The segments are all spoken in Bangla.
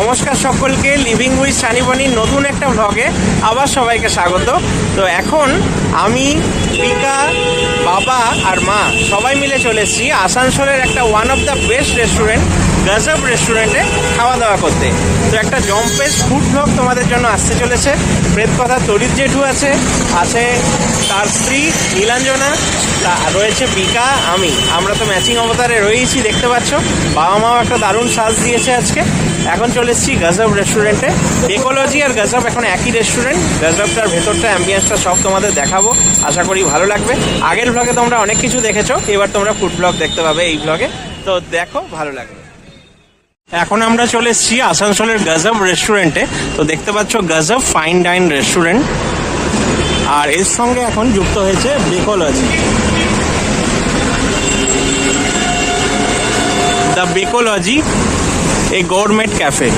নমস্কার সকলকে, লিভিং উইথ সানিবানির নতুন একটা ব্লগে আবার সবাইকে স্বাগত। তো এখন আমি, বিকা, বাবা আর মা সবাই মিলে চলে এসেছি আসানসোলের একটা one of the best restaurant গজব রেস্টুরেন্টে খাওয়া দাওয়া করতে। তো একটা জম্পেস ফুড ব্লগ তোমাদের জন্য আসতে চলেছে। প্রেতকথা তরিৎ জেঠু আছে তার স্ত্রী নীলাঞ্জনা, রয়েছে বিকা, আমরা তো ম্যাচিং অবতারে রয়েছি, দেখতে পাচ্ছ। বাবা মাও একটা দারুণ সাজ দিয়েছে আজকে। এখন চলে এসেছি গজব রেস্টুরেন্টে। বেকোলজি আর গজব এখন একই রেস্টুরেন্ট। গজবটার ভেতরটা, অ্যাম্বিয়েন্সটা সব তোমাদের দেখাবো, আশা করি ভালো লাগবে। আগের ব্লগে তোমরা অনেক কিছু দেখেছো, এবার তোমরা ফুড ব্লগ দেখতে পাবে এই ব্লগে। তো দেখো, ভালো লাগবে। এখন আমরা চলে এসেছি আসানসোলের গজব রেস্টুরেন্টে। তো দেখতে পাচ্ছ গজব ফাইন ডাইন রেস্টুরেন্ট, আর এর সঙ্গে এখন যুক্ত হয়েছে Bakeology. The Bakeology, a government cafe.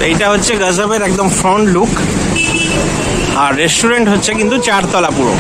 এইটা হচ্ছে গজবের একদম ফ্রন্ট লুক, আর রেস্টুরেন্ট হচ্ছে কিন্তু 4 তলা পুরো।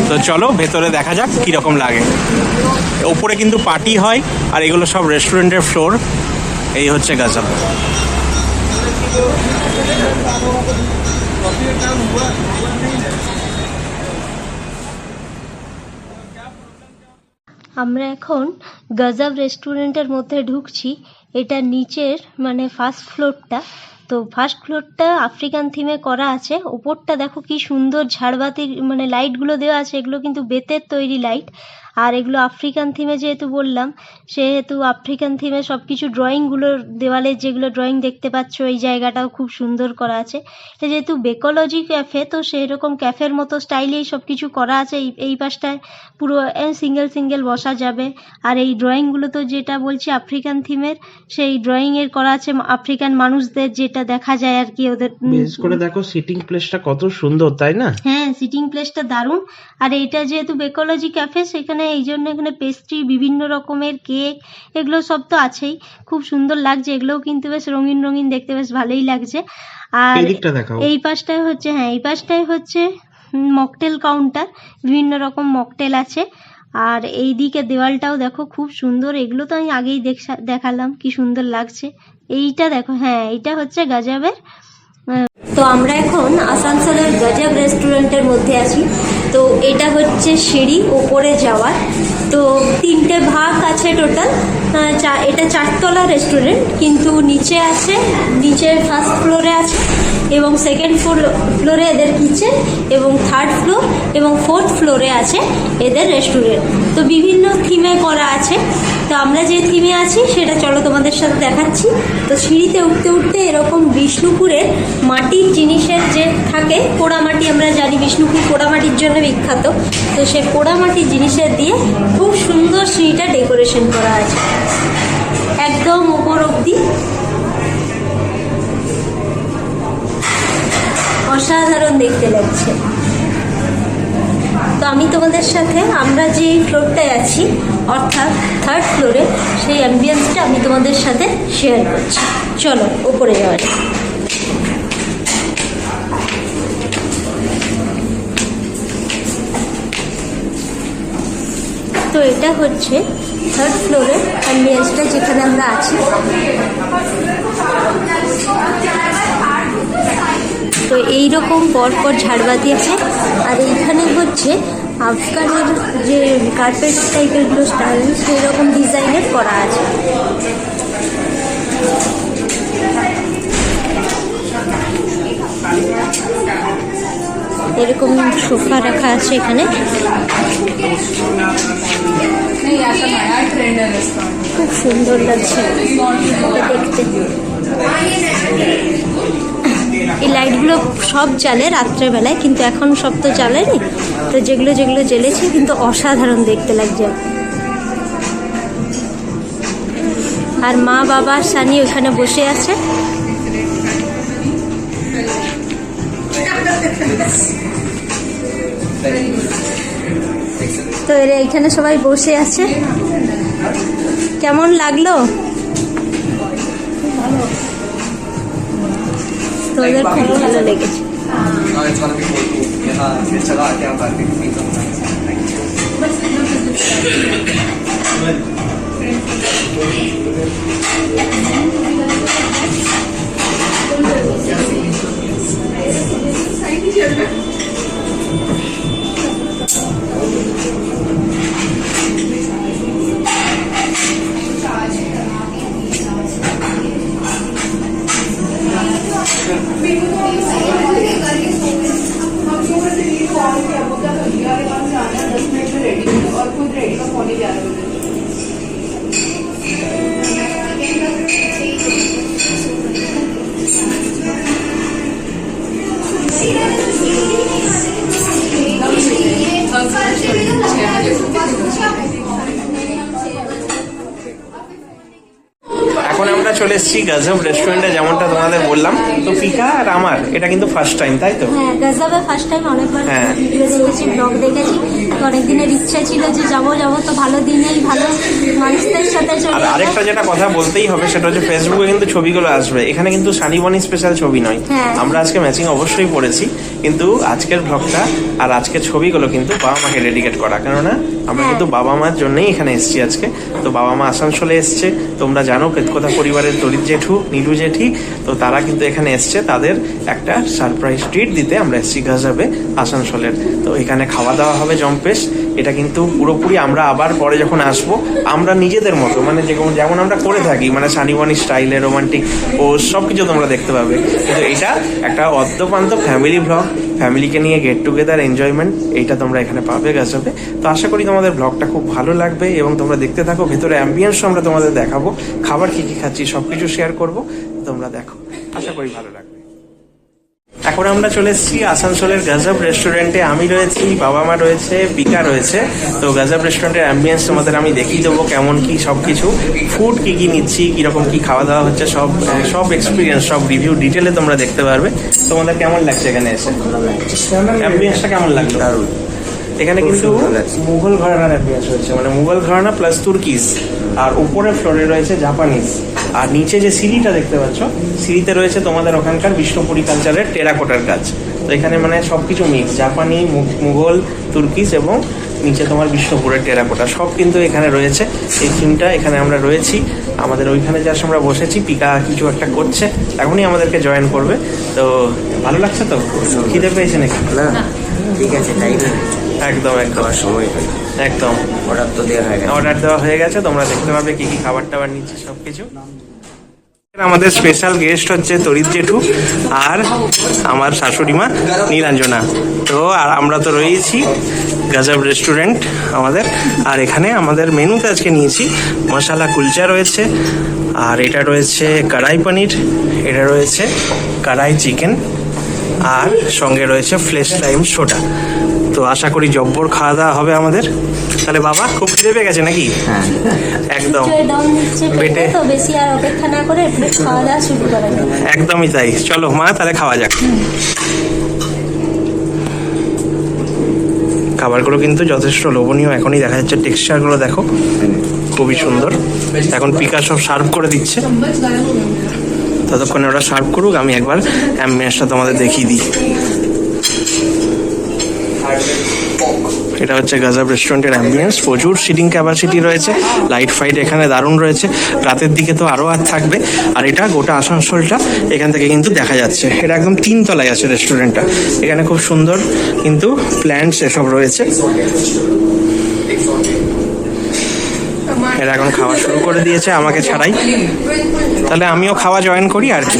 তো চলো ভেতরে দেখা যাক কিরকম লাগে। ওপরে কিন্তু পার্টি হয়, আর এগুলো সব রেস্টুরেন্টের ফ্লোর। এই হচ্ছে গজব। আমরা এখন গজব রেস্টুরেন্টের মধ্যে ঢুকছি। এটা নিচের মানে ফার্স্ট ফ্লোরটা। তো ফার্স্ট ফ্লোরটা আফ্রিকান থিমে করা আছে। ওপরটা দেখো কি সুন্দর ঝাড়বাতির মানে লাইটগুলো দেওয়া আছে, এগুলো কিন্তু বেতের তৈরি লাইট। আর এগুলো আফ্রিকান থিমে যেহেতু বললাম, সেহেতু আফ্রিকান থিমে সব কিছু ড্রয়িংগুলো, দেওয়ালে যেগুলো ড্রয়িং দেখতে পাচ্ছ, এই জায়গাটাও খুব সুন্দর করা আছে। এটা যেহেতু বেকোলজি ক্যাফে, তো সেরকম ক্যাফের মতো স্টাইলেই সব কিছু করা আছে। এই পাশটায় পুরো সিঙ্গেল সিঙ্গেল বসা যাবে। আর এই ড্রয়িংগুলো তো যেটা বলছি আফ্রিকান থিমের, সেই ড্রয়িংয়ের করা আছে আফ্রিকান মানুষদের, যেটা দেখা যায় আর কি ওদের। বিশেষ করে দেখো সিটিং প্লেসটা কত সুন্দর, তাই না? হ্যাঁ, সিটিং প্লেসটা দারুণ। আর এইটা যেহেতু বেকোলজি ক্যাফে, সেখানে এই জন্য এখানে পেস্ট্রি, বিভিন্ন রকমের কেক, এগুলো সব তো আছেই। খুব সুন্দর লাগছে, এগুলোও কিন্তু বেশ রঙিন রঙিন, দেখতে বেশ ভালোই লাগছে। আর এই পাশটায় হচ্ছে, এই পাশটায় হচ্ছে মকটেল কাউন্টার, বিভিন্ন রকম মকটেল আছে। আর এই দিকে দেওয়ালটাও দেখো খুব সুন্দর, এগুলো তো আমি আগেই দেখালাম, কি সুন্দর লাগছে। এইটা দেখো, এইটা হচ্ছে গজবের। তো আমরা এখন আসানসোলের গজব রেস্টুরেন্টের মধ্যে আছি। তো এটা হচ্ছে সিঁড়ি ওপরে যাওয়ার। তো 3টে ভাগ আছে টোটাল। এটা 4 তলা রেস্টুরেন্ট, কিন্তু নিচে আছে, নিচে ফার্স্ট ফ্লোরে আছে, এবং সেকেন্ড ফ্লোরে এদের কিচেন, এবং থার্ড ফ্লোর এবং ফোর্থ ফ্লোরে আছে এদের রেস্টুরেন্ট। তো বিভিন্ন থিমে করা আছে। তো আমরা যে থিমে আছি সেটা চলো তোমাদের সাথে দেখাচ্ছি। তো সিঁড়িতে উঠতে উঠতে এরকম বিষ্ণুপুরের মাটির জিনিসের যে থাকে, পোড়ামাটি, আমরা জানি বিষ্ণুপুর পোড়ামাটির জন্য বিখ্যাত। তো সে পোড়ামাটির জিনিসের দিয়ে খুব সুন্দর সিঁড়িটা ডেকোরেশন করা আছে একদম উপর অব্দি। অসাধারণ দেখতে লাগছে। তো আমি তোমাদের সাথে, আমরা যে ফ্লোরটায় আছি অর্থাৎ থার্ড ফ্লোরে, সেই অ্যাম্বিয়েন্সটা আমি তোমাদের সাথে শেয়ার করছি। চলো উপরে যাওয়া যাক। তো এটা হচ্ছে থার্ড ফ্লোরের অ্যাম্বিয়েন্সটা, যেখানে আমরা আছি। তো এইরকম পরপর ঝাড়বাতি আছে। আর এইখানে হচ্ছে আফগানের যে কার্পেট টাইপের গুলো স্টাইল, সেই রকম ডিজাইনের করা আছে। এরকম সোফা রাখা আছে এখানে, খুব সুন্দর লাগছে দেখতে। এই লাইটগুলো সব জ্বালে রাত্রেবেলায়, কিন্তু এখন সব তো জ্বালেনি। তো যেগুলো যেগুলো জ্বেলেছে কিন্তু অসাধারণ দেখতে লাগছে। আর মা, বাবা, সানি ওখানে বসে আছে। তো এরা এখানে সবাই বসে আছে। কেমন লাগলো? তোমাদের খুব ভালো লেগেছে। It's gonna be cool too. Yeah, चला क्या बात है এখন আমরা চলে এসেছি গজব রেস্টুরেন্টে, যেমনটা তোমাদের বললাম। তো পিকা আর আমার এটা কিন্তু ফার্স্ট টাইম, তাই তো? হ্যাঁ, গজবে ফার্স্ট টাইম। অনেকবার হ্যাঁ। ভিডিও দেখেছি, ব্লগ দেখেছি, তো অনেক দিনের ইচ্ছা ছিল যে যাবো তো ভালো দিনেই ভালো মানুষদের সাথে আর চলে আরেকটা যেটা কথা বলতেই হবে সেটা হচ্ছে ফেসবুকে কিন্তু ছবিগুলো আসবে, এখানে কিন্তু সানিবনি স্পেশাল ছবি নয়। হ্যাঁ। আমরা আজকে ম্যাচিং অবশ্যই পড়েছি, কিন্তু আজকের ব্লগটা আর আজকের ছবিগুলো কিন্তু বাবা মাকে ডেডিকেট করা, কেননা আমরা হ্যাঁ। কিন্তু বাবা মার জন্যই এখানে এসেছি আজকে। তো বাবা মা আসানসোলে এসছে, তোমরা জানো পেতকথা পরিবারের তরিৎ জেঠু, নীলু জেঠি, তো তারা কিন্তু এখানে এসছে, তাদের একটা সারপ্রাইজ ট্রিট দিতে আমরা এসেছি গজবে আসানসোলের। তো এখানে খাওয়া দাওয়া হবে জম্পেশ। এটা কিন্তু পুরোপুরি আমরা আবার পরে যখন আসবো আমরা নিজেদের মতো, মানে যেমন আমরা করে থাকি, মানে সানিবনি স্টাইলে রোমান্টিক ও সব কিছু তোমরা দেখতে পাবে। কিন্তু এটা একটা অদ্যপান্ত ফ্যামিলি ব্লগ, ফ্যামিলিকে নিয়ে গেট টুগেদার এনজয়মেন্ট, এইটা তোমরা এখানে পাবে গজবে। তো আশা করি তোমাদের ব্লগটা খুব ভালো লাগবে এবং তোমরা দেখতে থাকো। ভেতরে অ্যাম্বিয়েন্স আমরা তোমাদের দেখাবো, খাবার কি কি খাচ্ছি সব কিছু শেয়ার করবো, তোমরা দেখো, আশা করি ভালো লাগবে। এখন আমরা চলে এসেছি আসানসোলের গজব রেস্টুরেন্টে। আমি রয়েছি, বাবা মা রয়েছে, পিকা রয়েছে। তো গজব রেস্টুরেন্টের অ্যাম্বিয়েন্স তোমাদের আমি দেখিয়ে দেবো কেমন কি সব কিছু, ফুড কি কি নিচ্ছি, কিরকম কি খাওয়া দাওয়া হচ্ছে, সব এক্সপিরিয়েন্স, সব রিভিউ ডিটেলে তোমরা দেখতে পারবে। তোমাদের কেমন লাগছে এখানে এসে? অ্যাম্বিয়েন্সটা কেমন লাগলো? এখানে কিন্তু মুঘল ঘরানার অ্যাম্বিয়েন্স হচ্ছে, মানে মুঘল ঘরানা প্লাস তুর্কিস, আর উপরের ফ্লোরে রয়েছে জাপানিজ, আর নিচে যে সিঁড়িটা দেখতে পাচ্ছ, সিঁড়িতে রয়েছে তোমাদের ওখানকার বিষ্ণুপুরি কালচারের টেরাকোটার কাজ। তো এখানে মানে সবকিছু মিক্স, জাপানি, মুঘল, তুর্কিস এবং নিচে তোমার বিষ্ণুপুরের টেরাকোটা সব কিন্তু এখানে রয়েছে। এই থিমটা এখানে আমরা রয়েছি, আমাদের ওইখানে যার আমরা বসেছি, পিকা কিছু একটা করছে, এখনই আমাদেরকে জয়েন করবে। তো ভালো লাগছে তো? খিদে পেয়েছে নাকি? ঠিক আছে, টাইম একদম একদম সময় হয়, একদম অর্ডার তো দেওয়া হয়ে গেছে। অর্ডার দেওয়া হয়ে গেছে, তোমরা দেখতে পাবে কি কি খাবার টাবার নিচ্ছে সবকিছু। আমাদের স্পেশাল গেস্ট হচ্ছে তরিৎ জেঠু আর আমার শাশুড়ি মা নীলাঞ্জনা। তো আর আমরা তো রয়েছি গজব রেস্টুরেন্ট আমাদের, আর এখানে আমাদের মেনুতে আজকে নিয়েছি মশালা কুলচা রয়েছে, আর এটা রয়েছে কড়াই পনির, এটা রয়েছে কড়াই চিকেন, আর সঙ্গে রয়েছে ফ্লেশ টাইম সোডা। তো আশা করি জব্বর খাওয়া দাওয়া হবে আমাদের। তাহলে বাবা খুব খিদে পেয়ে গেছে নাকি? একদম পেটে তো বেশি আর অপেক্ষা না করে খাওয়া দাওয়া শুরু করা যাবে। একদমই তাই, চলো মা তাহলে খাওয়া যাক। খাবারগুলো কিন্তু যথেষ্ট লোভনীয়, এখনই দেখা যাচ্ছে, টেক্সচারগুলো দেখো খুবই সুন্দর। এখন পিকা সব সার্ভ করে দিচ্ছে, ততক্ষণে ওরা সার্ভ করুক, আমি একবার অ্যাম্বিয়েন্সটা তোমাদের দেখিয়ে দিই। এটা হচ্ছে গজব রেস্টুরেন্টের অ্যাম্বিয়েন্স, প্রচুর সিটিং ক্যাপাসিটি রয়েছে, লাইট ফাইট এখানে দারুণ রয়েছে, রাতের দিকে তো আরও আর থাকবে। আর এটা গোটা আসানসোলটা এখান থেকে কিন্তু দেখা যাচ্ছে, এটা একদম 3 তলায় আছে রেস্টুরেন্টটা। এখানে খুব সুন্দর কিন্তু প্ল্যান্টস এসব রয়েছে। এরা এখন খাওয়া শুরু করে দিয়েছে আমাকে ছাড়াই, তাহলে আমিও খাওয়া জয়েন করি আর কি।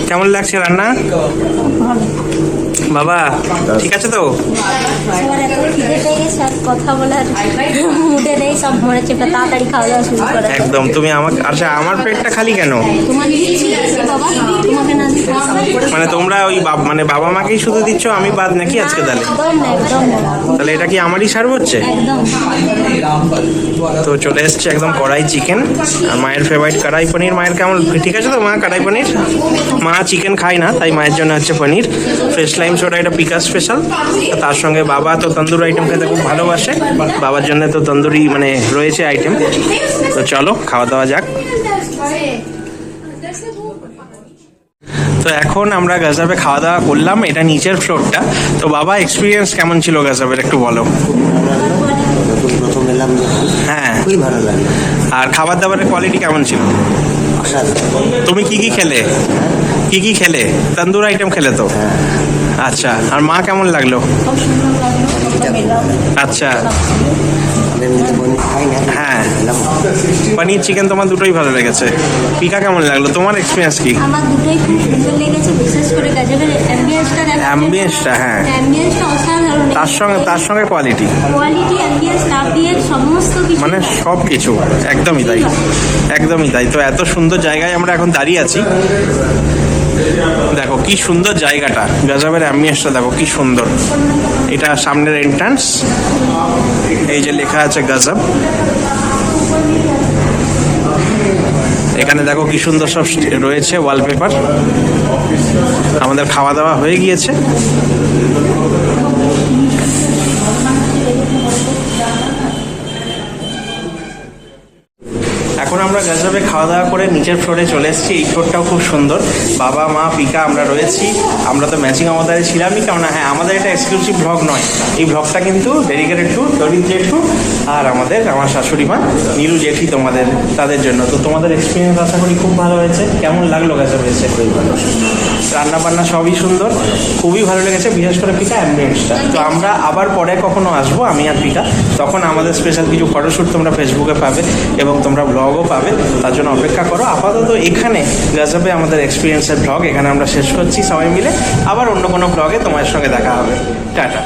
কেমন লাগছে রান্না বাবা? ঠিক আছে তো? সবার এত খিদে পেয়ে গেছে আর কথা বলার মুডে নেই, সব মনে হচ্ছে তাড়াতাড়ি খাওয়া দাওয়া শুরু করা। একদম। তুমি আমাকে, আচ্ছা আমার পেটটা খালি কেন? তোমার দিচ্ছি বাবা, তোমাকে না দিতে মানে তোমরা ওই মানে বাবা মাকেই শুধু দিচ্ছ, আমি বাদ নাকি আজকে? তাহলে একদম না, একদম না, তাহলে এটা কি আমারই সার্ভ হচ্ছে? একদম। তো চলে এসছে একদম কড়াই চিকেন, আর মায়ের ফেভারিট কড়াই পনির। মায়ের কেমন, ঠিক আছে তো মা? কড়াই পনির, মা চিকেন খায় না, তাই মায়ের জন্য হচ্ছে পনির, ফ্রেশ টাইমস ওটা এটা পিকা স্পেশাল। তার সঙ্গে বাবা তো তন্দুরি আইটেম খেতে খুব ভালোবাসে, বাবার জন্য তো তন্দুরি মানে রয়েছে আইটেম। তো চলো খাওয়া দাওয়া যাক। তো এখন আমরা গাজাবে খাওয়া দাওয়া করলাম, এটা নিচের ফ্লোরটা। তো বাবা এক্সপিরিয়েন্স কেমন ছিল গাজাবের একটু বলো। প্রথম এলাম যখন, হ্যাঁ, খুবই ভালো লাগলো। আর খাবার দাবারের কোয়ালিটি কেমন ছিল? অসাধারণ। তুমি কি কি খেলে? কি কি খেলে? তন্দুর আইটেম খেলে তো? আচ্ছা, আর মা কেমন লাগলো? আচ্ছা, আমি এমনিতে পনির খাই না, হ্যাঁ। খেলাম। পনির চিকেন তোমার দুটোই ভালো লেগেছে। পিকা কেমন লাগলো? তোমার এক্সপিরিয়েন্স কি? আমার দুটোই খুব সুন্দর লেগেছে, বিশেষ করে গাজরের অ্যাম্বিয়েন্সটা। অ্যাম্বিয়েন্সটা, হ্যাঁ, অ্যাম্বিয়েন্সটা অসাধারণ। তার সঙ্গে কোয়ালিটি, কোয়ালিটি, অ্যাম্বিয়েন্স, স্টাফ, সমস্ত কিছু মানে সব কিছু একদমই তাই, একদমই তাই। তো এত সুন্দর জায়গায় আমরা এখন দাঁড়িয়ে আছি। দেখো কি সুন্দর জায়গাটা, গাজাবের অ্যাম্বিয়েন্সটা দেখো কি সুন্দর। এটা সামনের এন্ট্রান্স, এই যে লেখা আছে গাজাব। এখানে দেখো কি সুন্দর সব রয়েছে ওয়ালপেপার। আমাদের খাওয়া দাওয়া হয়ে গিয়েছে। এখন আমরা গাজাবে খাওয়া দাওয়া করে নিচের ফ্লোরে চলে এসেছি। এই ফ্লোরটাও খুব সুন্দর। বাবা, মা, পিকা, আমরা রয়েছি। আমরা তো ম্যাচিং আমাদের ছিলামই, কেননা হ্যাঁ আমাদের এটা এক্সক্লুসিভ ব্লগ নয়, এই ব্লগটা কিন্তু ডেডিকেটেড টু দরিদ জেঠু আর আমার শাশুড়ি মা নীলু জেঠি, তাদের জন্য। তো তোমাদের এক্সপিরিয়েন্স আশা করি খুব ভালো হয়েছে। কেমন লাগলো গাজাবে এসে? খুবই ভালো, রান্না বান্না সবই সুন্দর, খুবই ভালো লেগেছে, বিশেষ করে পিকা অ্যাম্বিয়েন্সটা। তো আমরা আবার পরে কখনো আসবো, আমি আর পিকা, তখন আমাদের স্পেশাল কিছু ফটোশ্যুট তোমরা ফেসবুকে পাবে এবং তোমরা ব্লগও পাবে, তার জন্য অপেক্ষা করো। আপাতত এখানে গাজাবে আমাদের এক্সপিরিয়েন্সের ব্লগ এখানে আমরা শেষ করছি সবাই মিলে। আবার অন্য কোনো ব্লগে তোমার সঙ্গে দেখা হবে। টাটা।